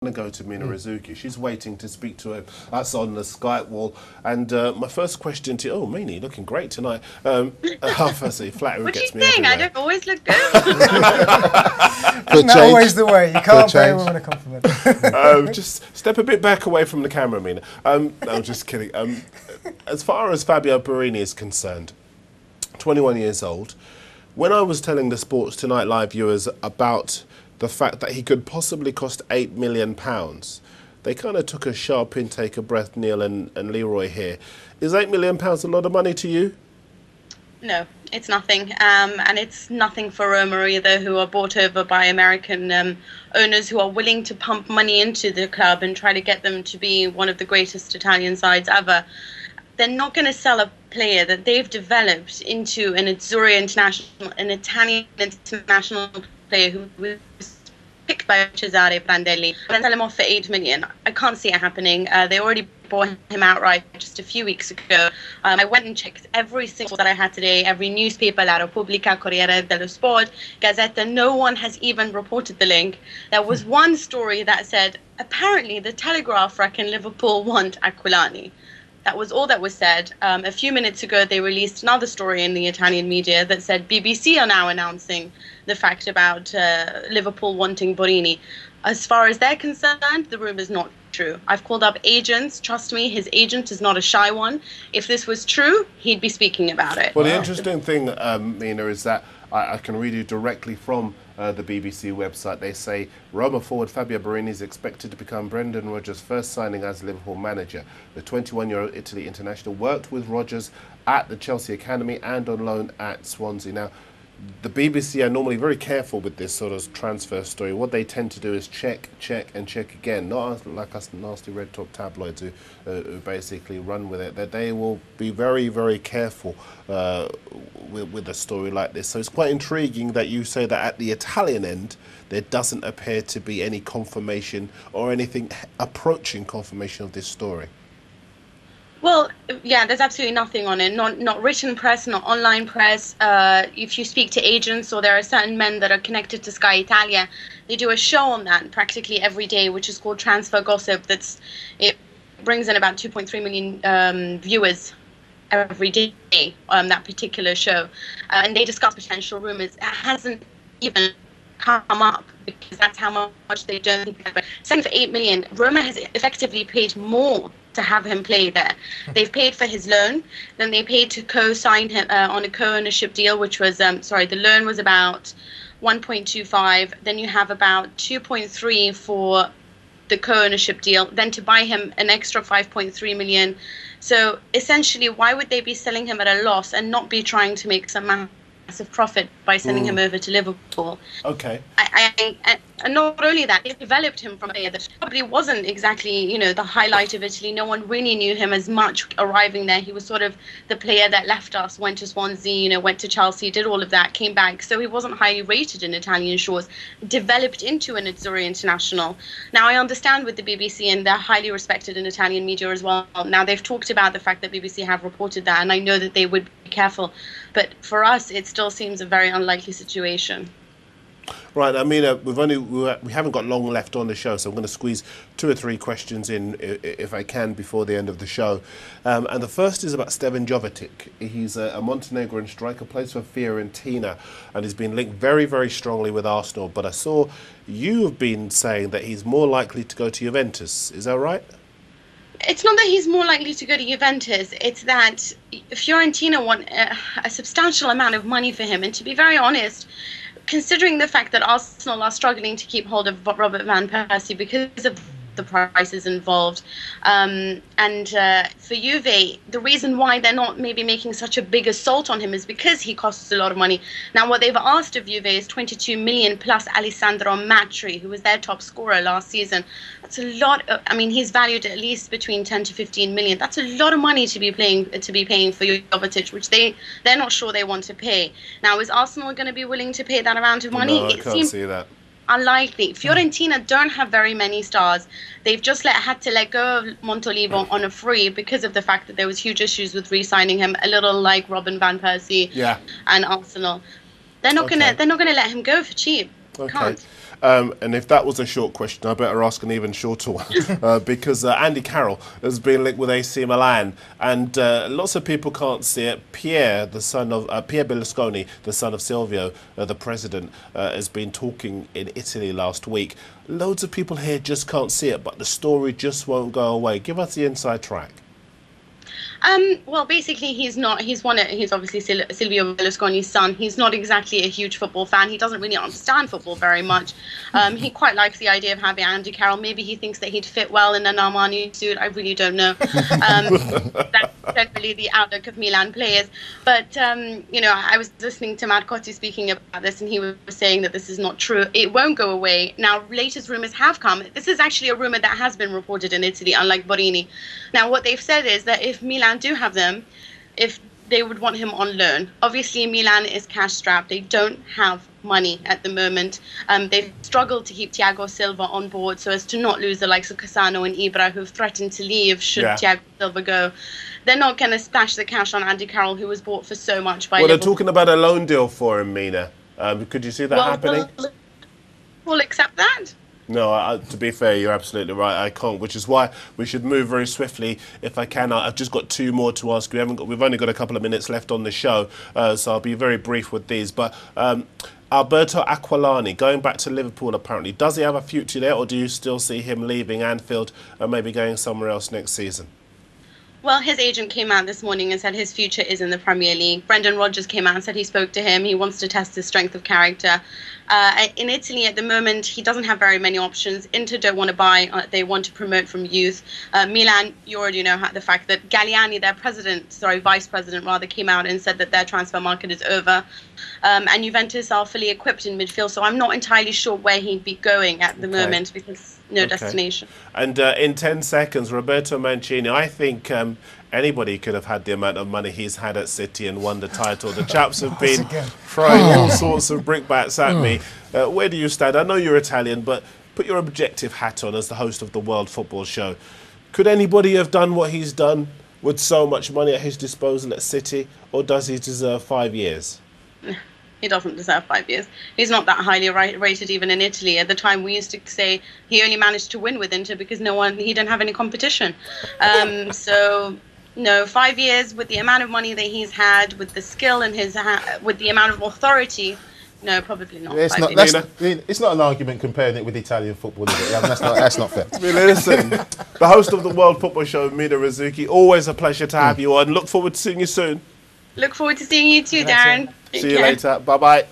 going to go to Mina Rzouki. She's waiting to speak to us on the Skype wall. And my first question to you, oh, Mina, looking great tonight. Firstly, flattery what gets do me you think? everywhere. I don't always look good. Isn't that always the way? You can't pay a woman a compliment. Just step a bit back away from the camera, Mina. No, I'm just kidding. As far as Fabio Borini is concerned, 21 years old, when I was telling the Sports Tonight Live viewers about the fact that he could possibly cost £8 million, they kind of took a sharp intake of breath, Neil and Leroy here. Is £8 million a lot of money to you? No, it's nothing. And it's nothing for Roma either, who are bought over by American owners who are willing to pump money into the club and try to get them to be one of the greatest Italian sides ever. They're not going to sell a player that they've developed into an Azzurri international, an Italian international player who was picked by Cesare Prandelli, and sell him off for £8 million. I can't see it happening. They already bought him outright just a few weeks ago. I went and checked every single that I had today, every newspaper, La Repubblica, Corriere dello Sport, Gazzetta. No one has even reported the link. There was one story that said, apparently the Telegraph reckon Liverpool want Aquilani. That was all that was said. A few minutes ago, they released another story in the Italian media that said BBC are now announcing the fact about Liverpool wanting Borini. As far as they're concerned, the rumour is not true. I've called up agents. Trust me, his agent is not a shy one. If this was true, he'd be speaking about it. Well, the interesting thing, Mina, is that I can read you directly from the BBC website. They say Roma forward Fabio Borini is expected to become Brendan Rodgers' first signing as Liverpool manager. The 21-year-old Italy international worked with Rodgers at the Chelsea Academy and on loan at Swansea. Now, the BBC are normally very careful with this sort of transfer story. What they tend to do is check, and check again. Not like us nasty red top tabloids who basically run with it. That they will be very, very careful with a story like this. So it's quite intriguing that you say that at the Italian end, there doesn't appear to be any confirmation or anything approaching confirmation of this story. Well, yeah, there's absolutely nothing on it. Not written press, not online press. If you speak to agents, or there are certain men that are connected to Sky Italia, they do a show on that practically every day, which is called Transfer Gossip. It brings in about 2.3 million viewers every day. That particular show, and they discuss potential rumours. It hasn't even come up because that's how much they don't think about it. Selling for £8 million, Roma has effectively paid more to have him play there. They've paid for his loan, then they paid to co-sign him on a co-ownership deal, which was the loan was about 1.25, then you have about 2.3 for the co-ownership deal, then to buy him an extra 5.3 million. So essentially, why would they be selling him at a loss and not be trying to make some massive profit by sending him over to Liverpool? Okay. And not only that, they developed him from a player that probably wasn't exactly, the highlight of Italy. No one really knew him as much arriving there. He was sort of the player that left us, went to Swansea, went to Chelsea, did all of that, came back. So he wasn't highly rated in Italian shores, developed into an Azzurri international. Now, I understand with the BBC, and they're highly respected in Italian media as well. Now, they've talked about the fact that BBC have reported that, and I know that they would be careful. But for us, it still seems a very unlikely situation. Right, I mean, we haven't got long left on the show, so I'm going to squeeze 2 or 3 questions in, if I can, before the end of the show. And the first is about Stevan Jovetic. He's a Montenegrin striker, plays for Fiorentina, and he's been linked very, very strongly with Arsenal. But I saw you have been saying that he's more likely to go to Juventus. Is that right? It's not that he's more likely to go to Juventus. It's that Fiorentina want a substantial amount of money for him. And to be very honest, considering the fact that Arsenal are struggling to keep hold of Robert Van Persie because of the prices involved, and for Juve, the reason why they're not maybe making such a big assault on him is because he costs a lot of money. Now, what they've asked of Juve is 22 million plus Alessandro Matri, who was their top scorer last season. That's a lot. He's valued at least between 10 to 15 million. That's a lot of money to be paying for Jovetic, which they're not sure they want to pay. Now, is Arsenal going to be willing to pay that amount of money? No, I can't see that. Unlikely. Fiorentina don't have very many stars. They've just had to let go of Montolivo on a free because of the fact that there was huge issues with re-signing him, a little like Robin van Persie and Arsenal. They're not gonna let him go for cheap. Okay. And if that was a short question, I better ask an even shorter one, because Andy Carroll has been linked with AC Milan, and lots of people can't see it. Pierre Berlusconi, the son of Silvio, the president, has been talking in Italy last week. Loads of people here just can't see it, but the story just won't go away. Give us the inside track. Well, basically, he's obviously Silvio Berlusconi's son. He's not exactly a huge football fan. He doesn't really understand football very much. He quite likes the idea of having Andy Carroll. Maybe he thinks that he'd fit well in an Armani suit. I really don't know. That's generally the outlook of Milan players. But, you know, I was listening to Marcotti speaking about this, and he was saying that this is not true. It won't go away. Now, latest rumours have come. This is actually a rumour that has been reported in Italy, unlike Borini. Now, what they've said is that if Milan do have them, if they would want him on loan. Obviously, Milan is cash strapped. They don't have money at the moment. They've struggled to keep Thiago Silva on board so as to not lose the likes of Cassano and Ibra, who've threatened to leave should Thiago Silva go. They're not going to splash the cash on Andy Carroll, who was bought for so much by Liverpool. They're talking about a loan deal for him, Mina. Could you see that happening? We'll accept that. No, to be fair, you're absolutely right. I can't, which is why we should move very swiftly. If I can, I've just got two more to ask. We've only got a couple of minutes left on the show, so I'll be very brief with these. But Alberto Aquilani, going back to Liverpool, apparently, does he have a future there, or do you still see him leaving Anfield and maybe going somewhere else next season? Well, his agent came out this morning and said his future is in the Premier League. Brendan Rodgers came out and said he spoke to him. He wants to test his strength of character. In Italy at the moment, he doesn't have very many options. Inter don't want to buy. They want to promote from youth. Milan, you already know the fact that Galliani, their vice president rather, came out and said that their transfer market is over. And Juventus are fully equipped in midfield. So I'm not entirely sure where he'd be going at the moment because no destination. And in 10 seconds, Roberto Mancini, I think anybody could have had the amount of money he's had at City and won the title. The chaps have been throwing all sorts of brickbats at me. Where do you stand? I know you're Italian, but put your objective hat on as the host of the World Football Show. Could anybody have done what he's done with so much money at his disposal at City, or does he deserve 5 years? He doesn't deserve 5 years. He's not that highly rated even in Italy. At the time, we used to say he only managed to win with Inter because he didn't have any competition. So, no, 5 years with the amount of money that he's had, with the skill and with the amount of authority, no, probably not. It's not an argument comparing it with Italian football, is it? I mean, that's not fair. Listen, the host of the World Football Show, Mina Rzouki, always a pleasure to have you on. Look forward to seeing you soon. Look forward to seeing you too, Darren. See you later. Bye-bye.